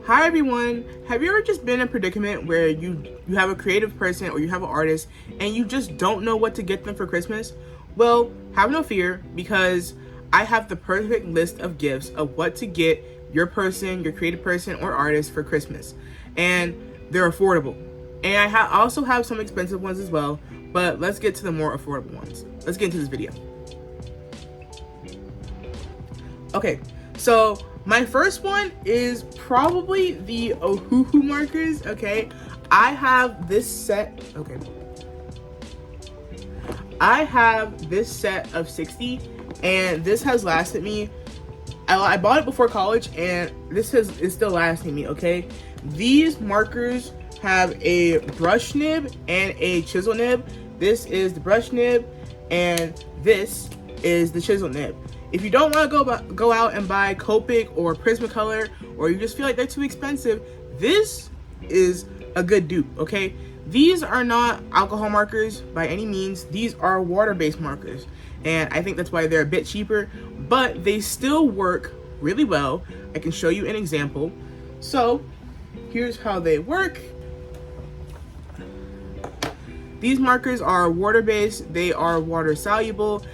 Hi everyone. Have you ever just been in a predicament where you have a creative person or you have an artist and you just don't know what to get them for Christmas? Well, have no fear, because I have the perfect list of gifts of what to get your person, your creative person or artist for Christmas. And they're affordable. And I also have some expensive ones as well, but let's get to the more affordable ones. Let's get into this video. Okay, so my first one is probably the Ohuhu markers, okay? I have this set of 60, and this has lasted me. I bought it before college, and is still lasting me, okay? These markers have a brush nib and a chisel nib. This is the brush nib, and this is the chisel nib. If you don't want to go out and buy Copic or Prismacolor, or you just feel like they're too expensive, this is a good dupe, okay? These are not alcohol markers by any means. These are water-based markers, and I think that's why they're a bit cheaper, but they still work really well. I can show you an example. So here's how they work. These markers are water-based. They are water-soluble.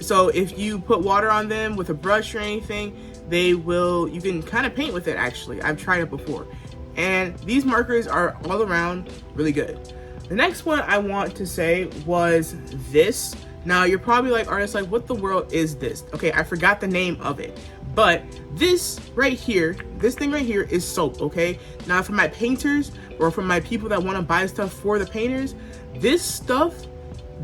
So if you put water on them with a brush or anything, you can kind of paint with it. Actually, I've tried it before, and these markers are all around really good. The next one I want to say was this. Now you're probably like, artists, like, what the world is this? Okay, I forgot the name of it, but this thing right here is soap, okay? Now for my painters or for my people that want to buy stuff for the painters, this stuff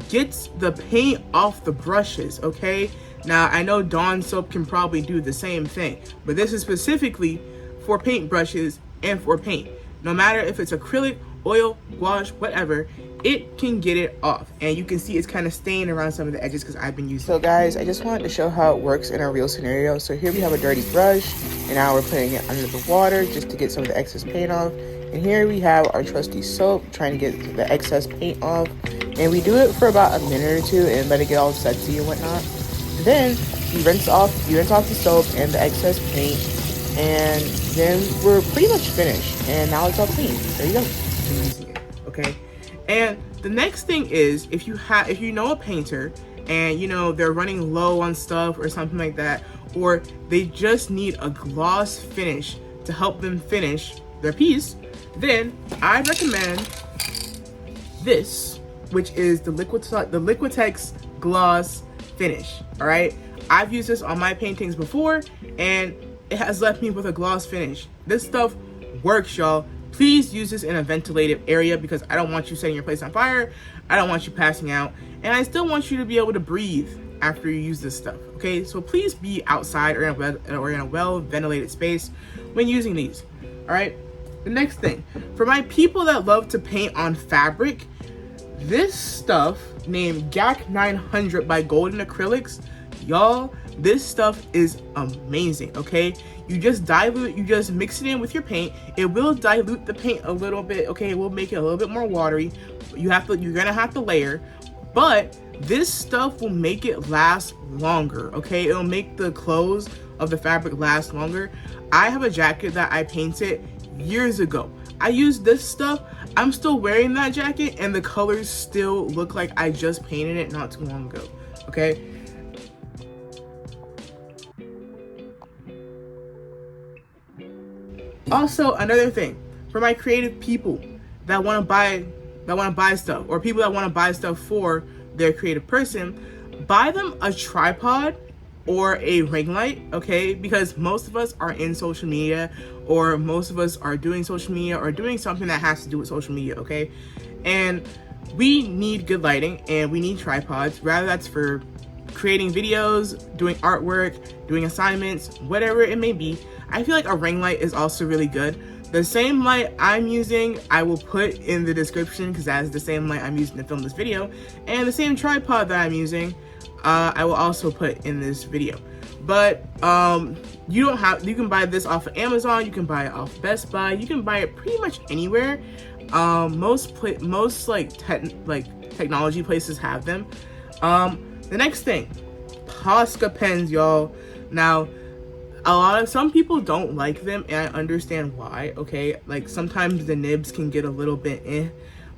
gets the paint off the brushes, okay? Now I know Dawn soap can probably do the same thing, but this is specifically for paint brushes and for paint. No matter if it's acrylic, oil, gouache, whatever, it can get it off. And you can see it's kind of staying around some of the edges because I've been using it. So guys, I just wanted to show how it works in a real scenario. So here we have a dirty brush, and now we're putting it under the water just to get some of the excess paint off. And here we have our trusty soap, trying to get the excess paint off. And we do it for about a minute or two and let it get all sudsy and whatnot. And then you rinse off the soap and the excess paint, and then we're pretty much finished. And now it's all clean. There you go. Okay. And the next thing is, if you know a painter and you know they're running low on stuff or something like that, or they just need a gloss finish to help them finish their piece, then I recommend this, which is the Liquitex Gloss Finish. All right, I've used this on my paintings before, and it has left me with a gloss finish. This stuff works, y'all. Please use this in a ventilated area, because I don't want you setting your place on fire. I don't want you passing out, and I still want you to be able to breathe after you use this stuff. Okay, so please be outside or in a well ventilated space when using these. All right. The next thing, for my people that love to paint on fabric, this stuff named GAC 900 by Golden Acrylics, y'all, this stuff is amazing, okay? You just mix it in with your paint. It will dilute the paint a little bit, okay? It will make it a little bit more watery. You're gonna have to layer, but this stuff will make it last longer, okay? It'll make the clothes of the fabric last longer. I have a jacket that I painted years ago. I used this stuff. I'm still wearing that jacket, and the colors still look like I just painted it not too long ago, okay? Also, another thing, for my creative people that want to buy stuff, or people that want to buy stuff for their creative person, buy them a tripod or a ring light, okay? Because most of us are in social media, or most of us are doing social media or doing something that has to do with social media, okay? And we need good lighting, and we need tripods, whether that's for creating videos, doing artwork, doing assignments, whatever it may be. I feel like a ring light is also really good. The same light I'm using, I will put in the description, because that is the same light I'm using to film this video. And the same tripod that I'm using, I will also put in this video. But you can buy this off of Amazon, you can buy it off Best Buy, you can buy it pretty much anywhere. Most technology places have them. The next thing, Posca pens, y'all. Now, some people don't like them, and I understand why. Okay, like sometimes the nibs can get a little bit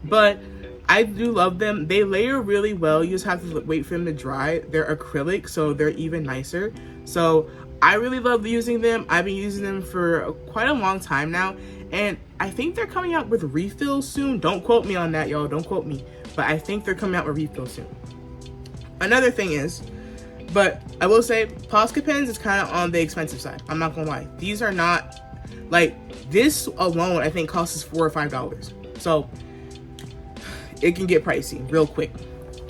but I do love them. They layer really well. You just have to wait for them to dry. They're acrylic, so they're even nicer. So I really love using them. I've been using them for quite a long time now, and I think they're coming out with refills soon. Don't quote me on that, y'all. Don't quote me. But I think they're coming out with refills soon. Another thing is, but I will say, Posca pens is kind of on the expensive side. I'm not gonna lie. These are not, like, this alone I think costs us $4 or $5. So it can get pricey real quick.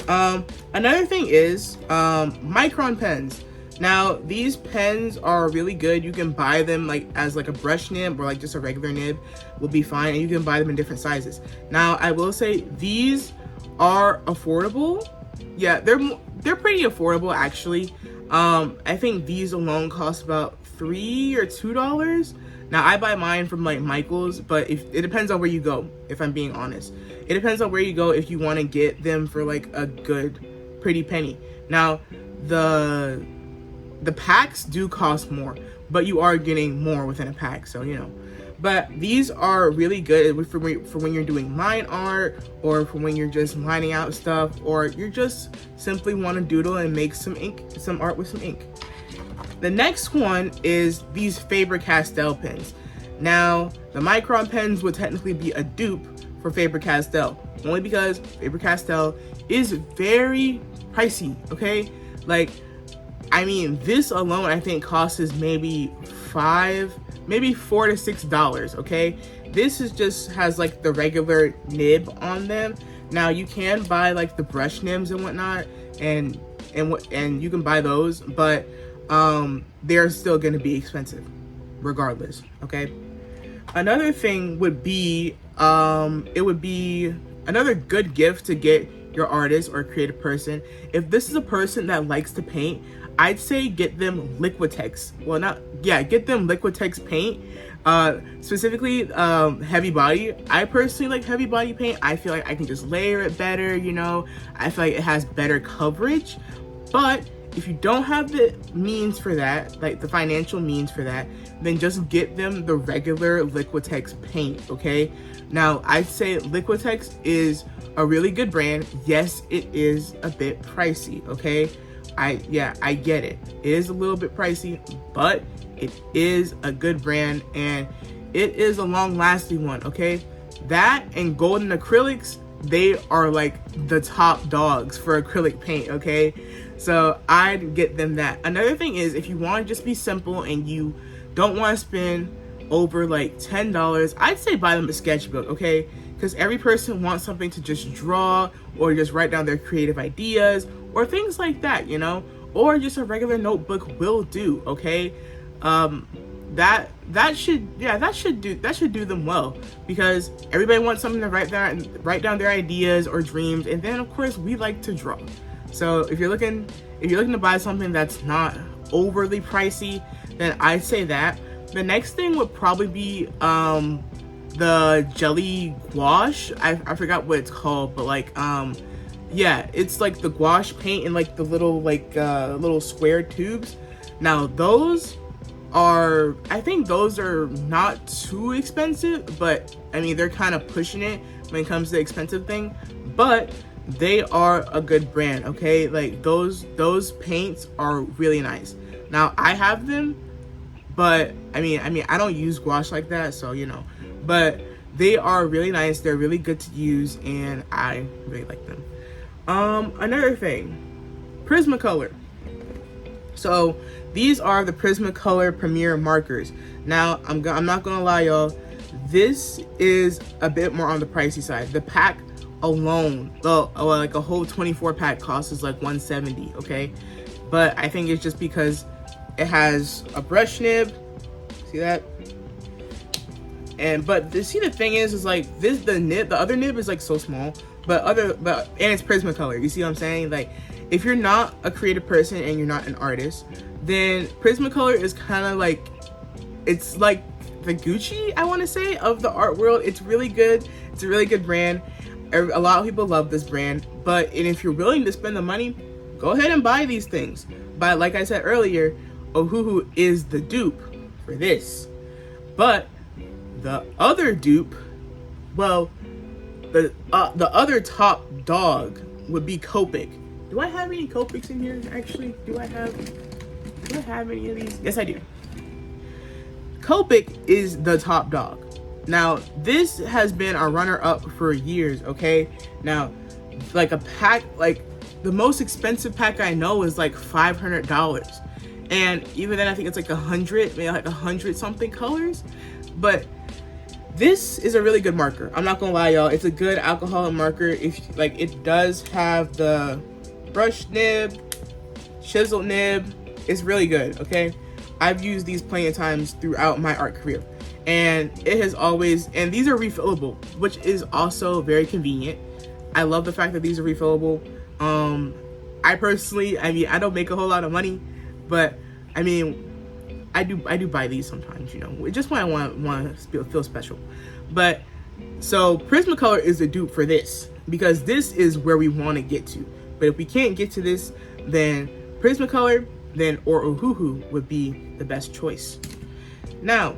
Another thing is Micron pens. Now these pens are really good. You can buy them like as like a brush nib, or like just a regular nib will be fine, and you can buy them in different sizes. Now I will say these are affordable. Yeah, they're pretty affordable actually. I think these alone cost about $3 or $2. Now I buy mine from like Michael's, but if it depends on where you go, if I'm being honest. It depends on where you go if you want to get them for like a good pretty penny. Now the packs do cost more, but you are getting more within a pack, so you know. But these are really good for when you're doing line art, or for when you're just lining out stuff, or you just simply want to doodle and make some art with some ink. The next one is these Faber-Castell pens. Now, the Micron pens would technically be a dupe for Faber-Castell, only because Faber-Castell is very pricey, okay? Like, I mean, this alone I think costs maybe $4 to $6, okay? This is just has like the regular nib on them. Now you can buy like the brush nibs and whatnot, and you can buy those, but they're still going to be expensive regardless, okay? Another thing would be it would be another good gift to get your artist or creative person. If this is a person that likes to paint, I'd say get them Liquitex. Get them Liquitex paint. Specifically heavy body. I personally like heavy body paint. I feel like I can just layer it better, you know. I feel like it has better coverage. But if you don't have the means for that, like the financial means for that, then just get them the regular Liquitex paint, okay? Now, I'd say Liquitex is a really good brand. Yes, it is a bit pricey, okay? I get it. It is a little bit pricey, but it is a good brand, and it is a long-lasting one, okay? That and Golden Acrylics, they are like the top dogs for acrylic paint, okay? So I'd get them that. Another thing is, if you want to just be simple and you don't want to spend over like $10, I'd say buy them a sketchbook, okay? Because every person wants something to just draw, or just write down their creative ideas, or things like that, you know? Or just a regular notebook will do, okay? That should do them well, because everybody wants something to write down their ideas or dreams, and then of course we like to draw. So if you're looking to buy something that's not overly pricey, then I'd say that. The next thing would probably be the jelly gouache. I forgot what it's called, but like yeah, it's like the gouache paint in like the little little square tubes. Now I think those are not too expensive, but I mean they're kind of pushing it when it comes to the expensive thing, but they are a good brand, okay? Like those paints are really nice. Now I have them, but I mean I don't use gouache like that, so you know, but they are really nice. They're really good to use, and I really like them. Another thing, Prismacolor. So these are the Prismacolor Premier markers. Now I'm not gonna lie, y'all, this is a bit more on the pricey side. The pack alone, like a whole 24 pack costs like $170, okay? But I think it's just because it has a brush nib. See that? But the thing is like the other nib is like so small, and it's Prismacolor. You see what I'm saying? Like, if you're not a creative person and you're not an artist, then Prismacolor is kind of like, it's like the Gucci, I want to say, of the art world. It's really good. It's a really good brand. A lot of people love this brand, and if you're willing to spend the money, go ahead and buy these things. But like I said earlier, Ohuhu is the dupe for this. But the other dupe, well, the other top dog would be Copic. Do I have any Copics in here? Actually, do I have any of these? Yes, I do. Copic is the top dog. Now, this has been a runner-up for years, okay? Now, like a pack, like the most expensive pack I know is like $500. And even then, I think it's like 100, maybe like 100 something colors. But this is a really good marker. I'm not gonna lie, y'all. It's a good alcohol marker. If like, it does have the brush nib, chisel nib. It's really good, okay? I've used these plenty of times throughout my art career. And it has always, and these are refillable, which is also very convenient. I love the fact that these are refillable. I personally, I mean, I don't make a whole lot of money, but I mean, I do buy these sometimes, you know, just when I want to feel special. But so Prismacolor is the dupe for this, because this is where we want to get to. But if we can't get to this, then Prismacolor, or Ohuhu would be the best choice. Now,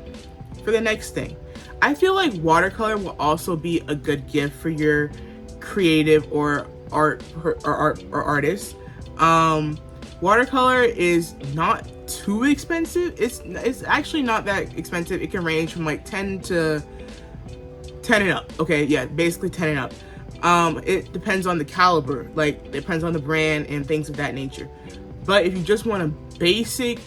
for the next thing, I feel like watercolor will also be a good gift for your creative or artist. Watercolor is not too expensive. It's actually not that expensive. It can range from like 10 and up. Okay, yeah, basically 10 and up. It depends on the caliber, like depends on the brand and things of that nature. But if you just want a basic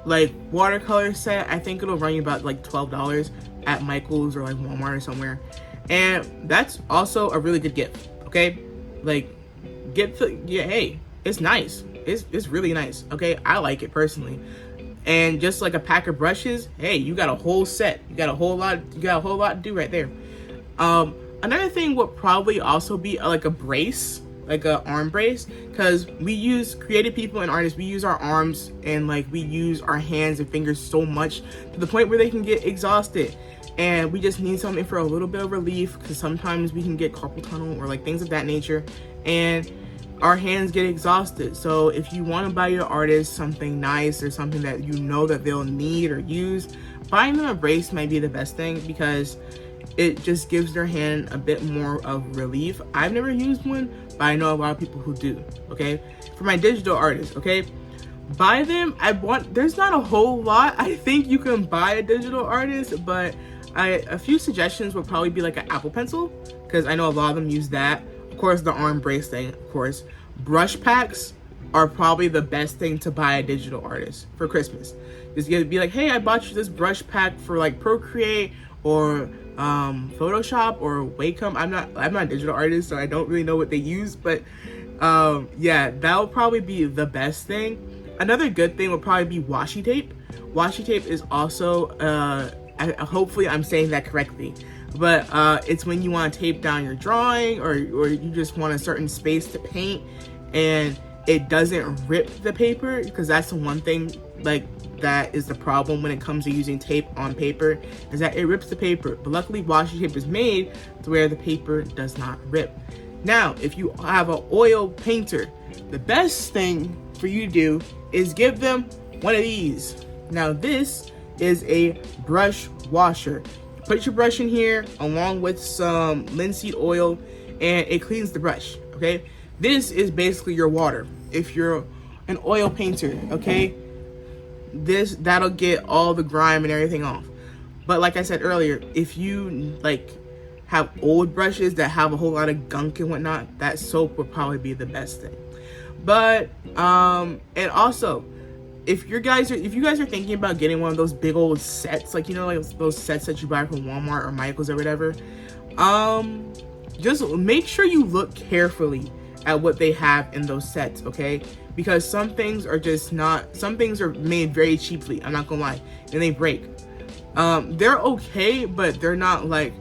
like watercolor set, I think it'll run you about like $12 at Michael's or like Walmart or somewhere. And that's also a really good gift, okay? Like, hey, it's nice. It's really nice, okay? I like it personally. And just like a pack of brushes, hey, you got a whole set. You got a whole lot to do right there. Another thing would probably also be like a brace, like a arm brace, because we use creative people and artists, we use our arms and like we use our hands and fingers so much to the point where they can get exhausted, and we just need something for a little bit of relief, because sometimes we can get carpal tunnel or like things of that nature, and our hands get exhausted. So if you want to buy your artist something nice or something that you know that they'll need or use, buying them a brace might be the best thing, because it just gives their hand a bit more of relief. I've never used one, but I know a lot of people who do, okay? For my digital artists, okay? Buy them. There's not a whole lot I think you can buy a digital artist, but a few suggestions would probably be like an Apple Pencil, because I know a lot of them use that. Of course, the arm brace thing, of course. Brush packs are probably the best thing to buy a digital artist for Christmas. Just be like, hey, I bought you this brush pack for like Procreate or Photoshop or Wacom. I'm not a digital artist, so I don't really know what they use, but yeah, that will probably be the best thing. Another good thing would probably be washi tape. Washi tape is also hopefully I'm saying that correctly, but it's when you want to tape down your drawing, or you just want a certain space to paint and it doesn't rip the paper, because that's the one thing like that is the problem when it comes to using tape on paper, is that it rips the paper. But luckily washi tape is made to where the paper does not rip. Now, if you have an oil painter, the best thing for you to do is give them one of these. Now, this is a brush washer. You put your brush in here along with some linseed oil and it cleans the brush, okay? This is basically your water. If you're an oil painter, okay? That'll get all the grime and everything off. But like I said earlier, if you like have old brushes that have a whole lot of gunk and whatnot, that soap would probably be the best thing. But and also, if you guys are thinking about getting one of those big old sets, like, you know, like those sets that you buy from Walmart or Michael's or whatever, just make sure you look carefully at what they have in those sets, okay? Because some things are made very cheaply, I'm not gonna lie, and they break. They're okay, but they're not like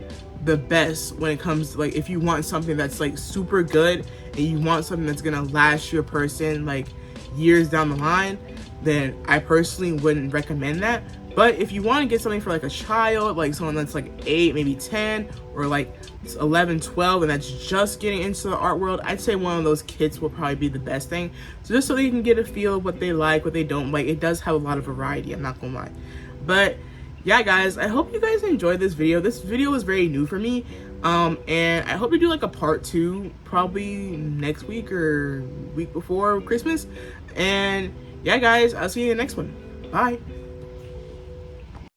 the best when it comes to, like, if you want something that's like super good and you want something that's gonna last your person like years down the line, then I personally wouldn't recommend that. But if you want to get something for like a child, like someone that's like 8, maybe 10, or like 11, 12, and that's just getting into the art world, I'd say one of those kits will probably be the best thing. So just so they can get a feel of what they like, what they don't like. It does have a lot of variety, I'm not gonna lie. But yeah, guys, I hope you guys enjoyed this video. This video was very new for me. And I hope to do like a part 2 probably next week or week before Christmas. And yeah, guys, I'll see you in the next one. Bye.